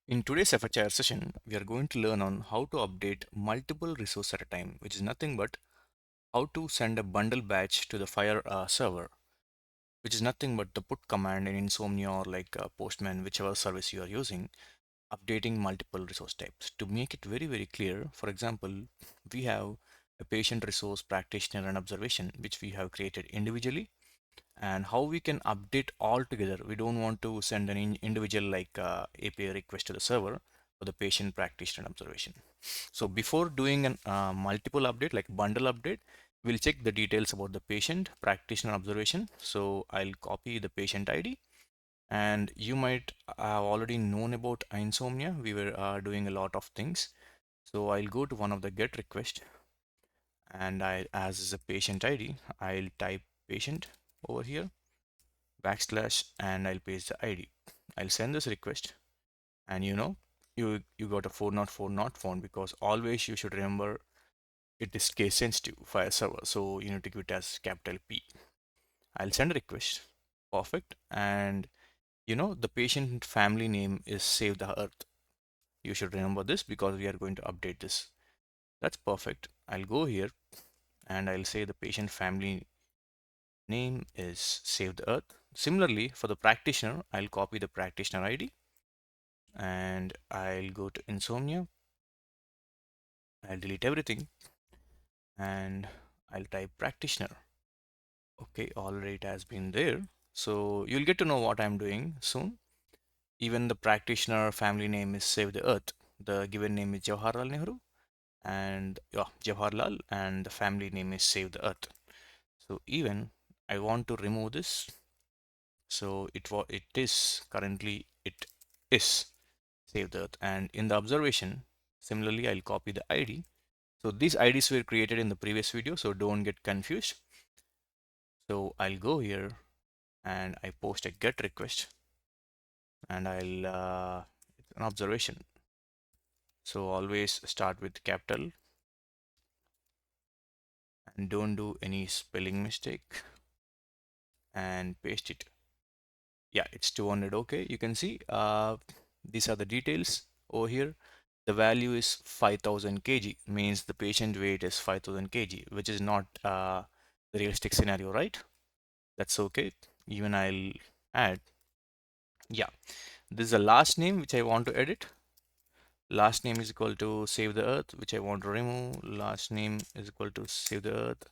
In today's FHIR session, we are going to learn on how to update multiple resources at a time, which is nothing but how to send a bundle batch to the FHIR server, which is nothing but the put command in Insomnia or like Postman, whichever service you are using, updating multiple resource types. To make it very clear, for example, we have a patient resource, practitioner, and observation, which we have created individually, and how we can update all together. We don't want to send an individual like API request to the server for the patient, practitioner, and observation. So before doing an multiple update like bundle update, we'll check the details about the patient, practitioner, observation. So I'll copy the patient ID, and you might have already known about Insomnia. We were doing a lot of things. So I'll go to one of the get request, and I, as is a patient ID, I'll type patient over here backslash, and I'll paste the ID. I'll send this request, and you got a 404 not found, because always you should remember it is case sensitive file server, so you need to give it as capital P. I'll send a request. Perfect. And the patient family name is Save the Earth. You should remember this because we are going to update this. That's perfect. I'll go here and I'll say the patient family name is Save the Earth. Similarly, for the practitioner, I'll copy the practitioner ID and I'll go to Insomnia. I'll delete everything and I'll type practitioner. Okay, already it has been there. So you'll get to know what I'm doing soon. Even the practitioner family name is Save the Earth. The given name is Jawaharlal Nehru, and yeah, Jawaharlal, and the family name is Save the Earth. So even I want to remove this. So it is currently it is Save the Earth, and in the observation, similarly, I'll copy the ID. So these IDs were created in the previous video, so don't get confused. So I'll go here and I post a get request, and I'll it's an observation. So always start with capital and don't do any spelling mistake and paste it. Yeah, it's 200. Okay, you can see these are the details over here. The value is 5000 kg, means the patient weight is 5000 kg, which is not the realistic scenario, right? That's okay. Even I'll add, yeah, this is the last name which I want to edit. Last name is equal to Save the Earth, which I want to remove. Last name is equal to Save the Earth,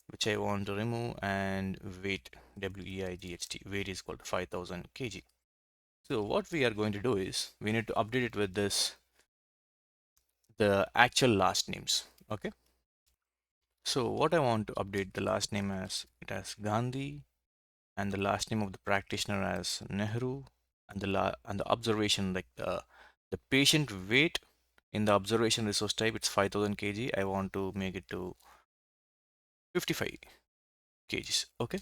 which I want to remove, and weight, weight, weight is equal to 5000 kg. So what we are going to do is we need to update it with this, the actual last names. Okay. So what I want to update the last name as, it has Gandhi, and the last name of the practitioner as Nehru, and the observation, like the patient weight in the observation resource type, it's 5000 kg. I want to make it to 55 kgs. Okay,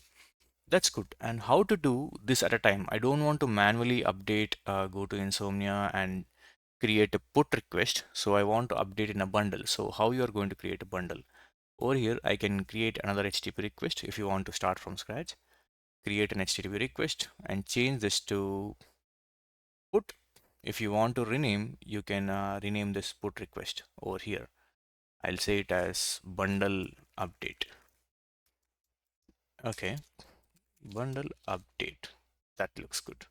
that's good. And how to do this at a time? I don't want to manually update, go to Insomnia and create a put request. So I want to update in a bundle. So how you are going to create a bundle? Over here, I can create another HTTP request if you want to start from scratch. Create an HTTP request and change this to put. If you want to rename, you can rename this put request over here. I'll say it as bundle update. Okay, bundle update. That looks good.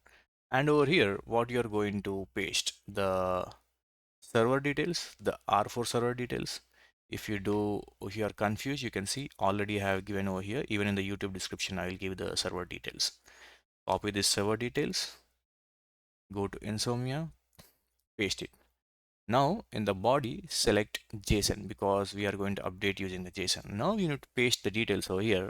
And over here, what you're going to paste, the server details, the R4 server details. If you are confused, you can see already I have given over here. Even in the YouTube description, I will give the server details. Copy this server details, go to Insomnia, paste it. Now in the body, select JSON because we are going to update using the JSON. Now you need to paste the details over here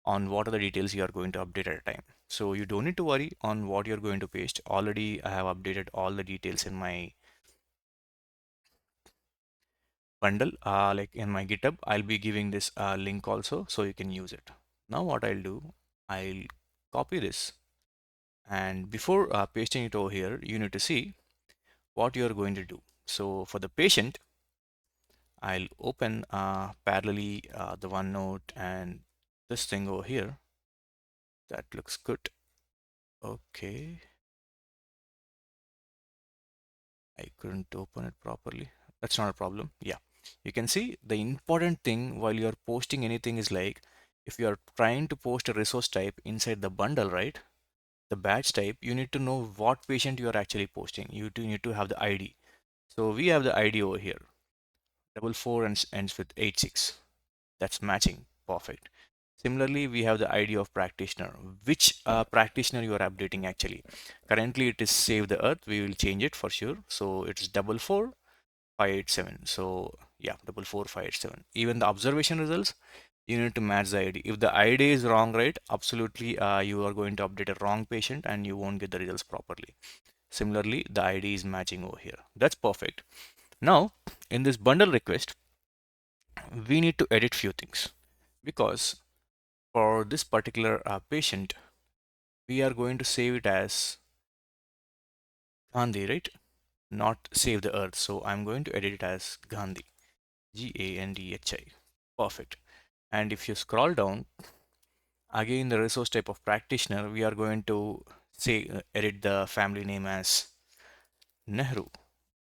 on what are the details you are going to update at a time. So you don't need to worry on what you're going to paste. Already I have updated all the details in my bundle, like in my GitHub. I'll be giving this link also so you can use it. Now what I'll do, I'll copy this, and before pasting it over here, you need to see what you're going to do. So for the patient, I'll open parallelly the OneNote and this thing over here. That looks good. Okay. couldn't open it properly. That's not a problem. Yeah, you can see the important thing while you're posting anything is like if you are trying to post a resource type inside the bundle, right? The batch type, you need to know what patient you are actually posting. You do need to have the ID. So we have the ID over here. 44 and ends with 86. That's matching. Perfect. Similarly, we have the ID of practitioner. Which practitioner you are updating actually? Currently, it is Save the Earth. We will change it for sure. So it's 44587. So yeah, 44587. Even the observation results, you need to match the ID. If the ID is wrong, right, absolutely, you are going to update a wrong patient and you won't get the results properly. Similarly, the ID is matching over here. That's perfect. Now, in this bundle request, we need to edit few things because for this particular patient, we are going to save it as Gandhi, right? Not save the earth. So I'm going to edit it as Gandhi, Gandhi. Perfect. And if you scroll down, again, the resource type of practitioner, we are going to say edit the family name as Nehru,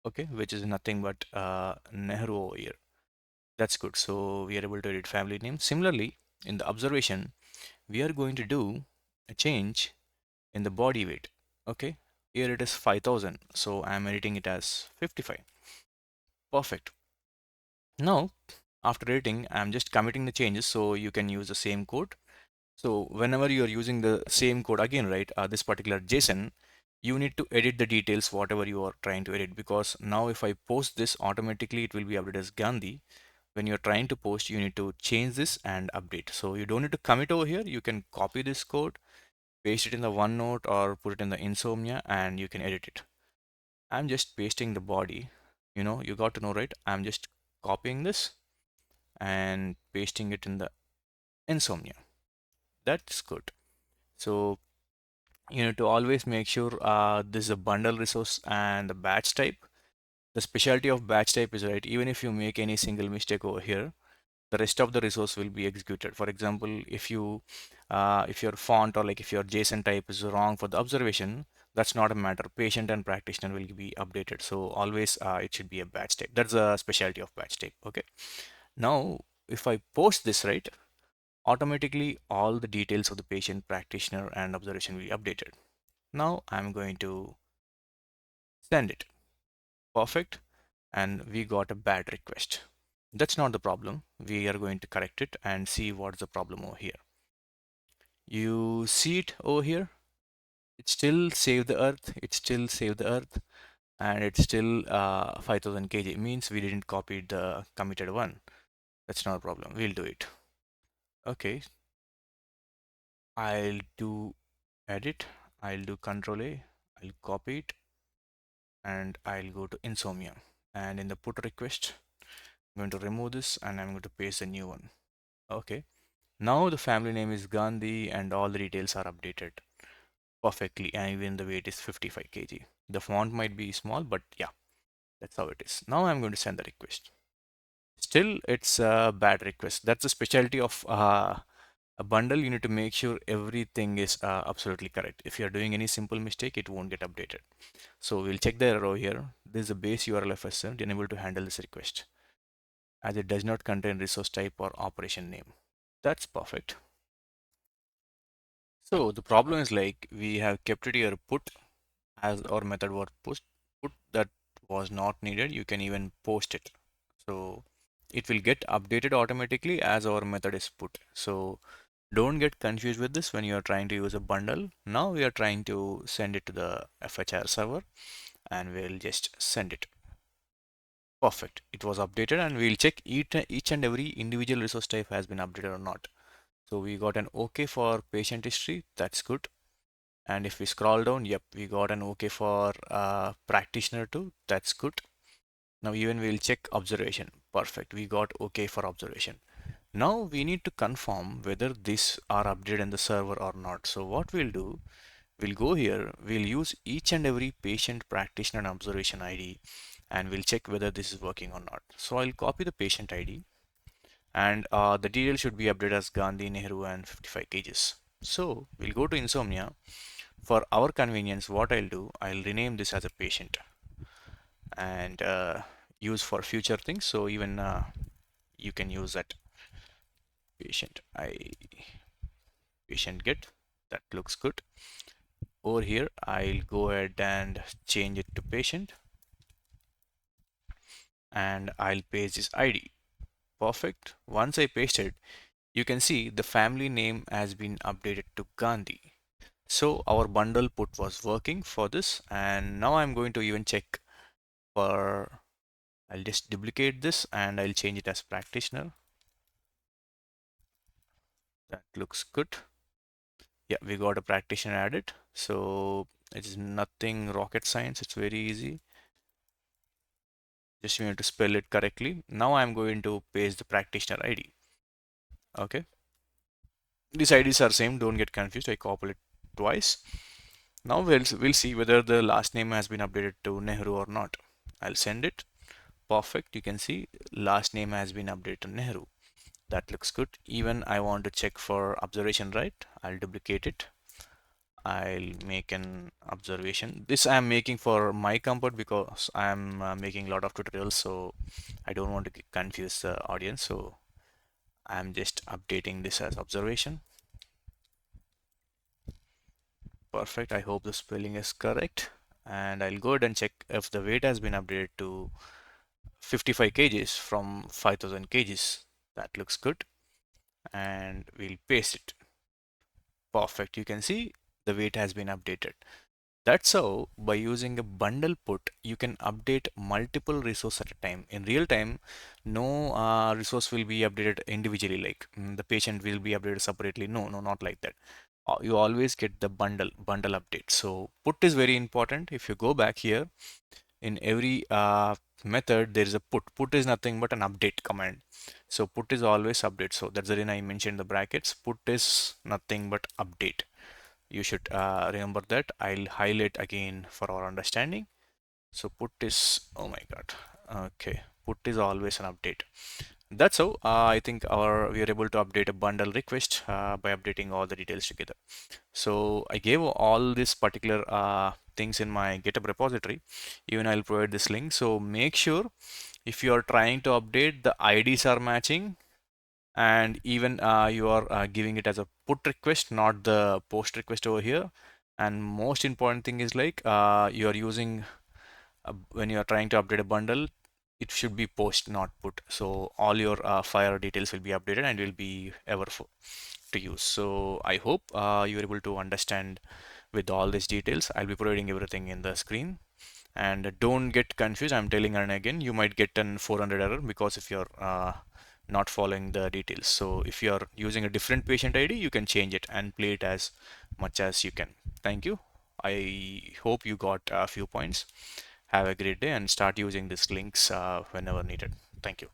okay, which is nothing but Nehru over here. That's good. So we are able to edit family name. Similarly, in the observation, we are going to do a change in the body weight. Okay, here it is 5000. So I'm editing it as 55. Perfect. Now, after editing, I'm just committing the changes so you can use the same code. So whenever you're using the same code again, right, this particular JSON, you need to edit the details, whatever you are trying to edit, because now if I post this automatically, it will be updated as Gandhi. When you're trying to post, you need to change this and update. So you don't need to commit over here. You can copy this code, paste it in the OneNote or put it in the Insomnia and you can edit it. I'm just pasting the body. You got to know, right? I'm just copying this and pasting it in the Insomnia. That's good. So you need to always make sure this is a bundle resource and the batch type. The specialty of batch type is, right, even if you make any single mistake over here, the rest of the resource will be executed. For example, if your font or like if your JSON type is wrong for the observation, that's not a matter. Patient and practitioner will be updated. So always it should be a batch type. That's the specialty of batch type. Okay. Now, if I post this, right, automatically all the details of the patient, practitioner, and observation will be updated. Now I'm going to send it. Perfect. And we got a bad request. That's not the problem. We are going to correct it and see what's the problem over here. You see it over here. It still save the earth. It still save the earth. And it's still 5000 kg. It means we didn't copy the committed one. That's not a problem. We'll do it. Okay. I'll do edit. I'll do Control A. I'll copy it. And I'll go to Insomnia. And in the put request, I'm going to remove this and I'm going to paste a new one. Okay. Now the family name is Gandhi and all the details are updated perfectly, and even the weight is 55 kg. The font might be small, but yeah, that's how it is. Now I'm going to send the request. Still, it's a bad request. That's the specialty of a bundle. You need to make sure everything is absolutely correct. If you're doing any simple mistake, it won't get updated. So we'll check the error here. This is a base URL FSM unable to handle this request as it does not contain resource type or operation name. That's perfect. So the problem is like we have kept it here put as our method was put that was not needed. You can even post it. So it will get updated automatically as our method is put. So don't get confused with this when you are trying to use a bundle. Now we are trying to send it to the FHIR server and we'll just send it. Perfect. It was updated and we'll check each and every individual resource type has been updated or not. So we got an OK for patient history. That's good. And if we scroll down, yep, we got an OK for practitioner too. That's good. Now even we'll check observation. Perfect. We got OK for observation. Now we need to confirm whether these are updated in the server or not. So what we'll do, we'll go here, we'll use each and every patient, practitioner, and observation ID, and we'll check whether this is working or not. So I'll copy the patient ID, and the details should be updated as Gandhi, Nehru, and 55 kgs. So we'll go to Insomnia. For our convenience, what I'll do, I'll rename this as a patient and use for future things. So even you can use that patient get. That looks good. Over here, I'll go ahead and change it to patient, and I'll paste this ID. Perfect. Once I paste it, you can see the family name has been updated to Gandhi. So our bundle put was working for this, and now I'm going to even check for, I'll just duplicate this and I'll change it as practitioner. That looks good. Yeah, we got a practitioner added. So it is nothing rocket science. It's very easy. Just you need to spell it correctly. Now I'm going to paste the practitioner ID. Okay. These IDs are same. Don't get confused. I copy it twice. Now we'll see whether the last name has been updated to Nehru or not. I'll send it. Perfect. You can see last name has been updated to Nehru. That looks good. Even I want to check for observation right. I'll duplicate it. I'll make an observation. This I'm making for my comfort because I'm making a lot of tutorials, so I don't want to confuse the audience. So I'm just updating this as observation. Perfect. I hope the spelling is correct. And I'll go ahead and check if the weight has been updated to 55 kgs from 5000 kgs. That looks good. And we'll paste it. Perfect. You can see the weight has been updated. That's how by using a bundle put, you can update multiple resources at a time. In real time, no resource will be updated individually, like the patient will be updated separately. No, no, not like that. You always get the bundle update. So put is very important. If you go back here, in every method, there is a put. Put is nothing but an update command. So put is always update. So that's the reason I mentioned the brackets. Put is nothing but update. You should remember that. I'll highlight again for our understanding. So put is, oh my god, okay, put is always an update. That's how I think we are able to update a bundle request by updating all the details together. So I gave all these particular things in my GitHub repository. Even I'll provide this link. So make sure if you are trying to update, the IDs are matching, and even you are giving it as a put request, not the post request over here. And most important thing is like you are using when you are trying to update a bundle, it should be post, not put. So all your FHIR details will be updated and will be ever to use. So I hope you are able to understand with all these details. I'll be providing everything in the screen. And don't get confused. I'm telling again, you might get an 400 error because if you're not following the details. So if you're using a different patient ID, you can change it and play it as much as you can. Thank you. I hope you got a few points. Have a great day and start using these links whenever needed. Thank you.